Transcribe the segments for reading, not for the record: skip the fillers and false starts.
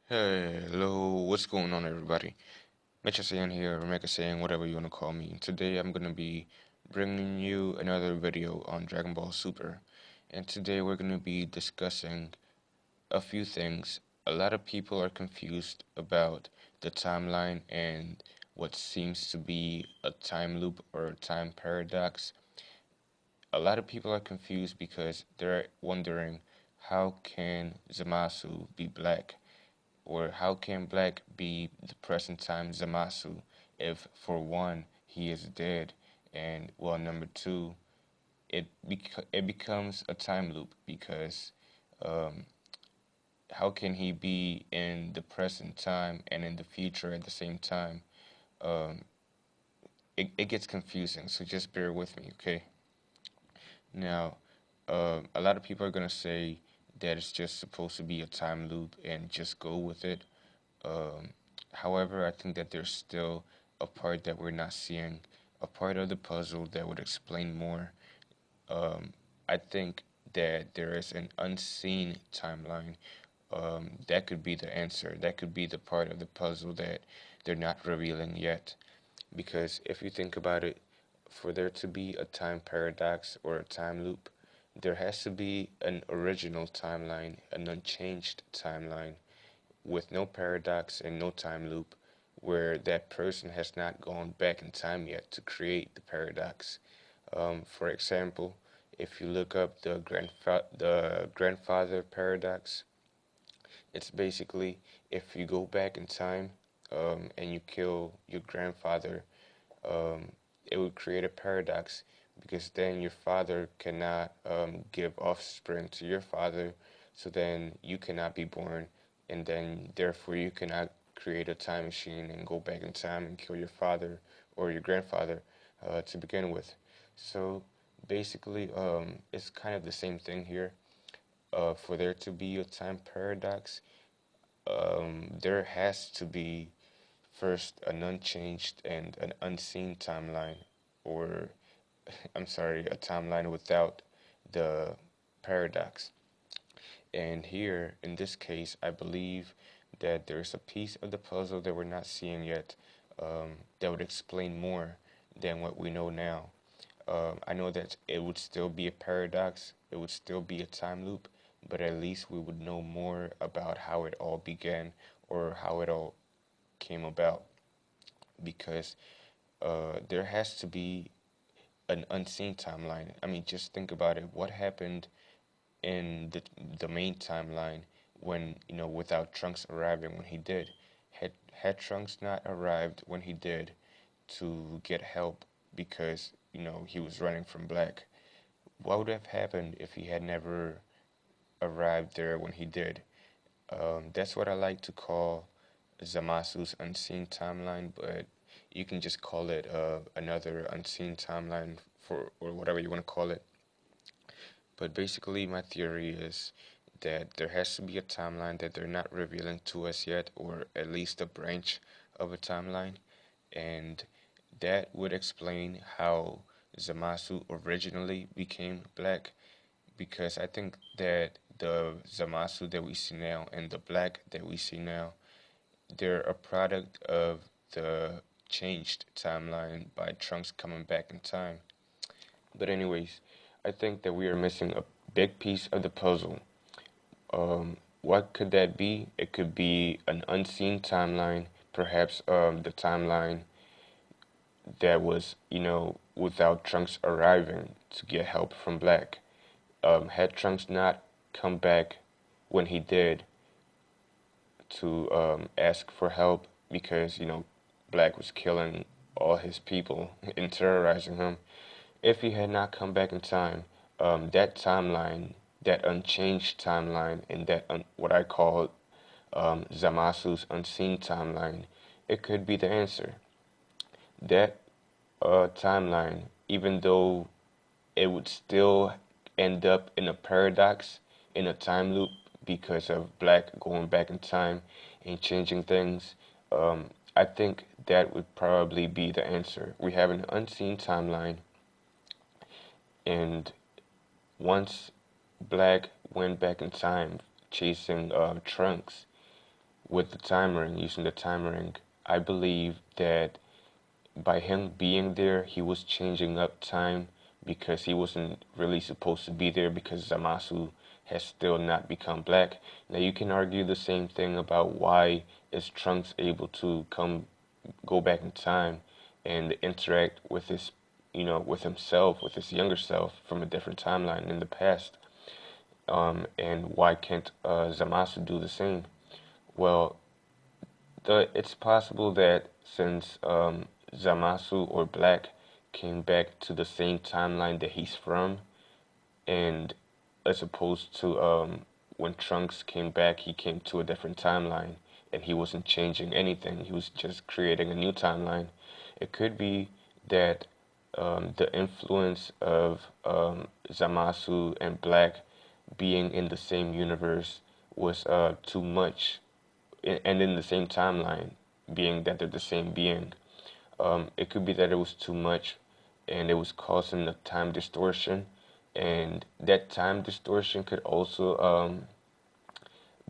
Hey, hello, what's going on, everybody? Mecha saying here, or Mecha saying, whatever you want to call me. Today I'm going to be bringing you another video on Dragon Ball Super. And today we're going to be discussing a few things. A lot of people are confused about the timeline and what seems to be a time loop or a time paradox. A lot of people are confused because they're wondering how can Zamasu be black? Or how can Black be the present time Zamasu if, for one, he is dead, and well, number two, it becomes a time loop because um, how can he be in the present time and in the future at the same time? Um, it gets confusing, so just bear with me, okay? Now, a lot of people are gonna say that it's just supposed to be a time loop and just go with it. Um, However, I think that there's still a part that we're not seeing, a part of the puzzle that would explain more. Um, I think that there is an unseen timeline. That could be the answer. That could be the part of the puzzle that they're not revealing yet. Because if you think about it, for there to be a time paradox or a time loop, there has to be an original timeline, an unchanged timeline with no paradox and no time loop, where that person has not gone back in time yet to create the paradox. For example, if you look up the grandfather paradox, it's basically if you go back in time and you kill your grandfather, um, it would create a paradox because then your father cannot give offspring to your father, so then you cannot be born, and then therefore you cannot create a time machine and go back in time and kill your father or your grandfather to begin with. So basically, it's kind of the same thing here. For there to be a time paradox, there has to be first an unchanged and an unseen timeline, or I'm sorry, a timeline without the paradox. And here, in this case, I believe that there's a piece of the puzzle that we're not seeing yet that would explain more than what we know now. I know that it would still be a paradox, it would still be a time loop, but at least we would know more about how it all began or how it all came about. Because there has to be an unseen timeline. I mean, just think about it. What happened in the main timeline when without Trunks arriving when he did? Had Trunks not arrived when he did to get help because he was running from Black? What would have happened if he had never arrived there when he did? That's what I like to call Zamasu's unseen timeline, but you can just call it another unseen timeline for or whatever you want to call it. But basically, my theory is that there has to be a timeline that they're not revealing to us yet, or at least a branch of a timeline, and that would explain how Zamasu originally became Black. Because I think that the Zamasu that we see now and the Black that we see now, they're a product of the changed timeline by Trunks coming back in time. But anyways, I think that we are missing a big piece of the puzzle. What could that be? It could be an unseen timeline, perhaps the timeline that was, without Trunks arriving to get help from Black. Had Trunks not come back when he did to ask for help because, Black was killing all his people and terrorizing him, if he had not come back in time, that timeline, that unchanged timeline, and that what I call Zamasu's unseen timeline, it could be the answer. That timeline, even though it would still end up in a paradox, in a time loop, because of Black going back in time and changing things, I think that would probably be the answer. We have an unseen timeline, and once Black went back in time chasing Trunks, with the time ring, using the time ring, I believe that by him being there, he was changing up time because he wasn't really supposed to be there because Zamasu has still not become black. Now you can argue the same thing about why is Trunks able to go back in time and interact with his, with himself, with his younger self from a different timeline in the past. And why can't Zamasu do the same? Well, it's possible that since Zamasu or Black came back to the same timeline that he's from, and as opposed to when Trunks came back, he came to a different timeline, and he wasn't changing anything. He was just creating a new timeline. It could be that the influence of Zamasu and Black being in the same universe was too much, and in the same timeline, being that they're the same being. It could be that it was too much and it was causing a time distortion, and that time distortion could also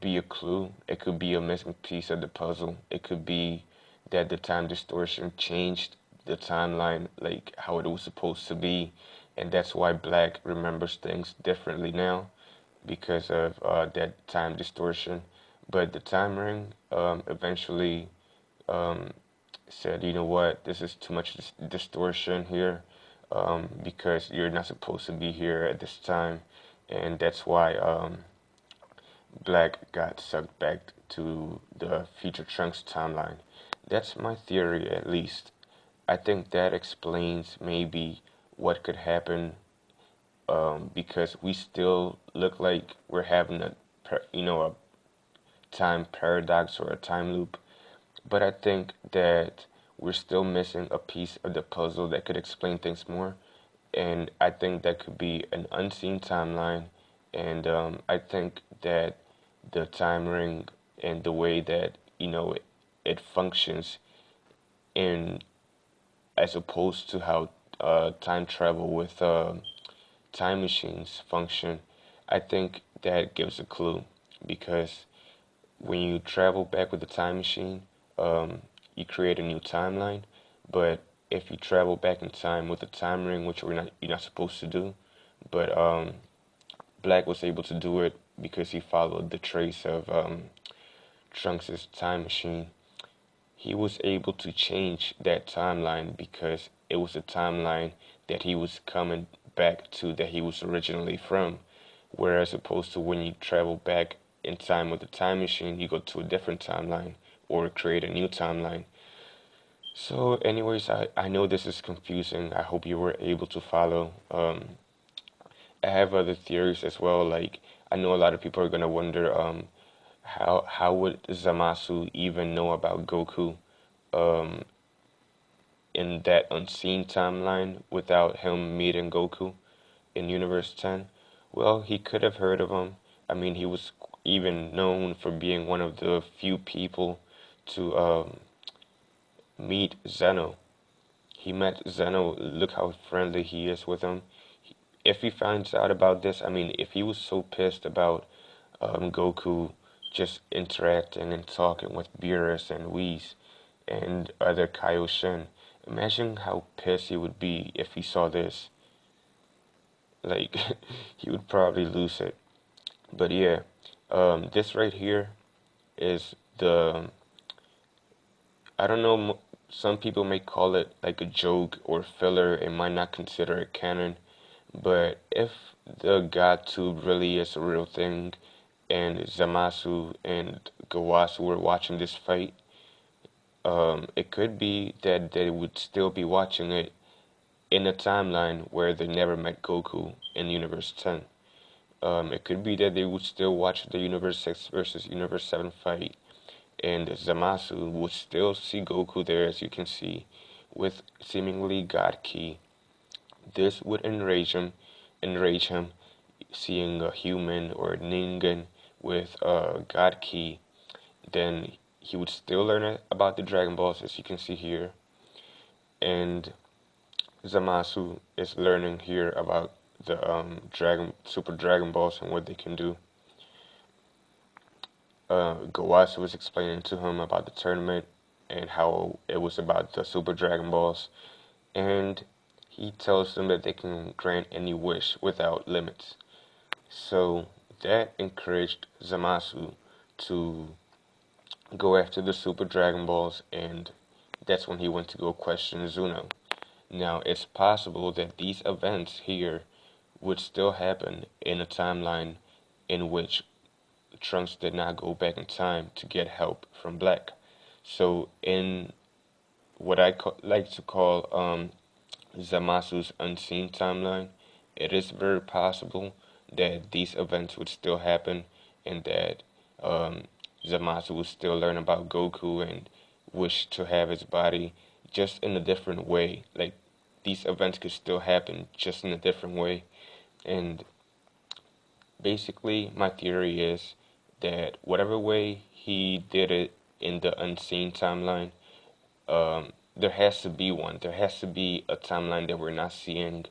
be a clue. It could be a missing piece of the puzzle. It could be that the time distortion changed the timeline, like how it was supposed to be, and that's why Black remembers things differently now because of that time distortion. But the time ring eventually um, said, you know what, this is too much distortion here because you're not supposed to be here at this time. And that's why Black got sucked back to the future Trunks timeline. That's my theory, at least. I think that explains maybe what could happen because we still look like we're having a time paradox or a time loop. But I think that we're still missing a piece of the puzzle that could explain things more. And I think that could be an unseen timeline. And I think that the time ring and the way that, it functions in as opposed to how time travel with time machines function, I think that gives a clue because when you travel back with a time machine, you create a new timeline. But if you travel back in time with a time ring, which you're not supposed to do, but Black was able to do it because he followed the trace of Trunks' time machine. He was able to change that timeline because it was a timeline that he was coming back to that he was originally from. Whereas opposed to when you travel back in time with the time machine, you go to a different timeline or create a new timeline. So anyways, I know this is confusing. I hope you were able to follow. I have other theories as well. Like I know a lot of people are gonna wonder how would Zamasu even know about Goku um, in that unseen timeline without him meeting Goku in Universe 10? Well, he could have heard of him. I mean, he was even known for being one of the few people to meet Zeno. He met Zeno. Look how friendly he is with him. If he finds out about this, I mean, if he was so pissed about Goku just interacting and talking with Beerus and Whis and other Kaioshin, imagine how pissed he would be if he saw this. Like, he would probably lose it. But yeah, this right here is I don't know, some people may call it like a joke or filler and might not consider it canon. But if the God Tube really is a real thing and Zamasu and Gawasu were watching this fight, it could be that they would still be watching it in a timeline where they never met Goku in Universe 10. It could be that they would still watch the Universe 6 versus Universe 7 fight, and Zamasu would still see Goku there, as you can see, with seemingly God Ki. This would enrage him, seeing a human or a Ningen with a God Ki. Then he would still learn about the Dragon Balls, as you can see here, and Zamasu is learning here about the Super Dragon Balls and what they can do. Gowasu was explaining to him about the tournament and how it was about the Super Dragon Balls, and he tells them that they can grant any wish without limits. So that encouraged Zamasu to go after the Super Dragon Balls, and that's when he went to go question Zuno. Now, it's possible that these events here would still happen in a timeline in which Trunks did not go back in time to get help from Black. So, in what like to call Zamasu's unseen timeline, it is very possible that these events would still happen and that um, Zamasu would still learn about Goku and wish to have his body just in a different way. Like, these events could still happen just in a different way. And basically, my theory is that whatever way he did it in the unseen timeline, there has to be one. There has to be a timeline that we're not seeing,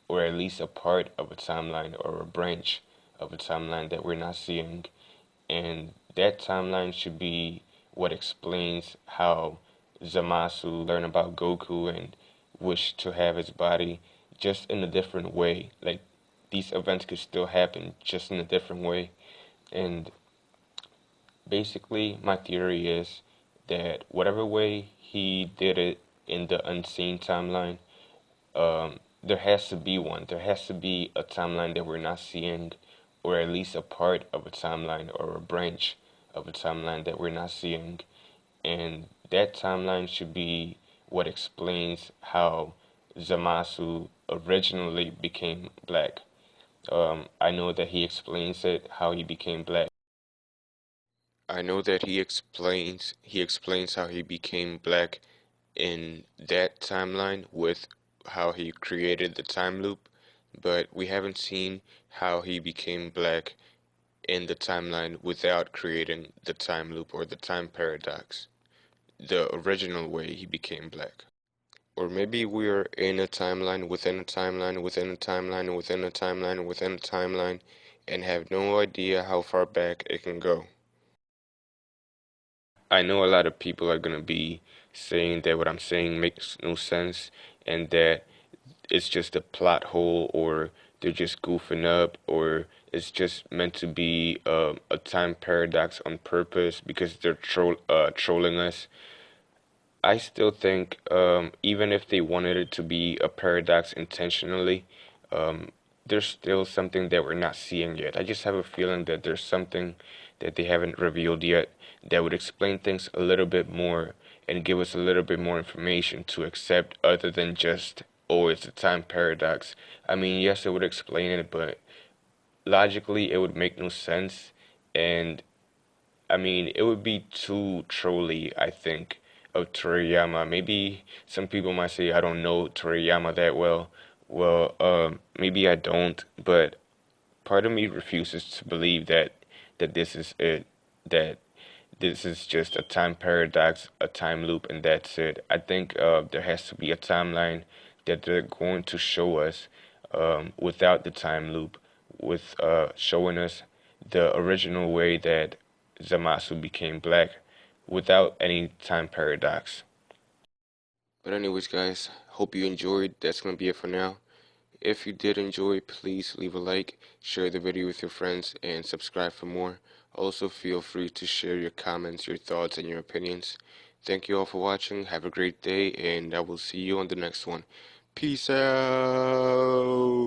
or at least a part of a timeline or a branch of a timeline that we're not seeing. And that timeline should be what explains how Zamasu learned about Goku and wished to have his body just in a different way. Like, these events could still happen just in a different way. And basically, my theory is that whatever way he did it in the unseen timeline, there has to be one. There has to be a timeline that we're not seeing, or at least a part of a timeline or a branch of a timeline that we're not seeing. And that timeline should be what explains how Zamasu originally became black. I know that he explains it, how he became black. I know that he explains how he became black in that timeline with how he created the time loop, but we haven't seen how he became black in the timeline without creating the time loop or the time paradox, the original way he became black. Or maybe we're in a timeline within a timeline within a timeline within a timeline within a timeline and have no idea how far back it can go. I know a lot of people are going to be saying that what I'm saying makes no sense and that it's just a plot hole or they're just goofing up or it's just meant to be a time paradox on purpose because they're trolling us. I still think even if they wanted it to be a paradox intentionally, um, there's still something that we're not seeing yet. I just have a feeling that there's something that they haven't revealed yet that would explain things a little bit more and give us a little bit more information to accept other than just, oh, it's a time paradox. I mean, yes, it would explain it, but logically it would make no sense. And I mean, it would be too trolly, I think, of Toriyama. Maybe some people might say I don't know Toriyama that well. Well, maybe I don't, but part of me refuses to believe that this is it, that this is just a time paradox, a time loop, and that's it. I think there has to be a timeline that they're going to show us without the time loop, with showing us the original way that Zamasu became black without any time paradox. But anyways, guys, hope you enjoyed. That's gonna be it for now. If you did enjoy, please leave a like, share the video with your friends, and subscribe for more. Also, feel free to share your comments, your thoughts, and your opinions. Thank you all for watching. Have a great day, and I will see you on the next one. Peace out.